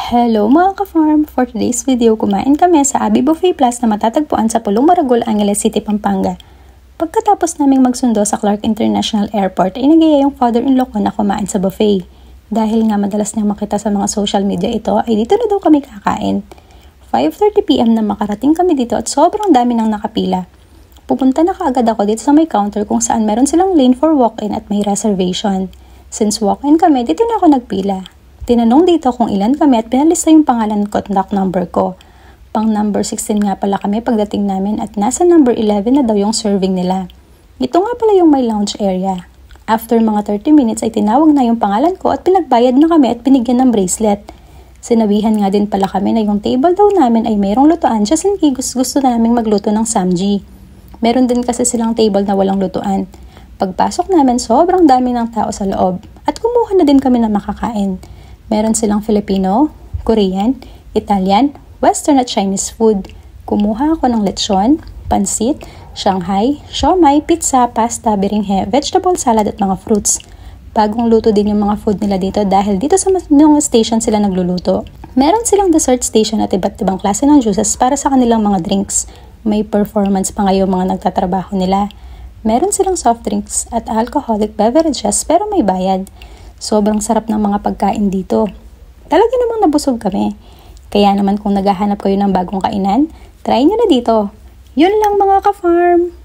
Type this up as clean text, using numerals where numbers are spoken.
Hello mga ka-farm! For today's video, kumain kami sa Abi Buffet Plus na matatagpuan sa Pulong Maragol, Angeles City, Pampanga. Pagkatapos naming magsundo sa Clark International Airport ay nagaya yung father-in-law ko na kumain sa buffet. Dahil nga madalas niyang makita sa mga social media ito, ay dito na daw kami kakain. 5:30 PM na makarating kami dito at sobrang dami nang nakapila. Pupunta na kaagad ako dito sa may counter kung saan meron silang lane for walk-in at may reservation. Since walk-in kami, dito na ako nagpila. Tinanong dito kung ilan kami at pinalista yung pangalan ko at knock number ko. Pang number 16 nga pala kami pagdating namin at nasa number 11 na daw yung serving nila. Ito nga pala yung may lounge area. After mga 30 minutes ay tinawag na yung pangalan ko at pinagbayad na kami at binigyan ng bracelet. Sinabihan nga din pala kami na yung table daw namin ay mayroong lutuan just in case gusto naming magluto ng samji. Meron din kasi silang table na walang lutuan. Pagpasok namin sobrang dami ng tao sa loob at kumuha na din kami na makakain. Meron silang Filipino, Korean, Italian, Western at Chinese food. Kumuha ako ng lechon, pansit, Shanghai, siomai, pizza, pasta, biringhe, vegetable salad at mga fruits. Bagong luto din yung mga food nila dito dahil dito sa mga station sila nagluluto. Meron silang dessert station at iba't ibang klase ng juices para sa kanilang mga drinks. May performance pa ngayon mga nagtatrabaho nila. Meron silang soft drinks at alcoholic beverages pero may bayad. Sobrang sarap ng mga pagkain dito. Talaga namang nabusog kami. Kaya naman kung naghahanap kayo ng bagong kainan, try nyo na dito. Yun lang mga ka-farm!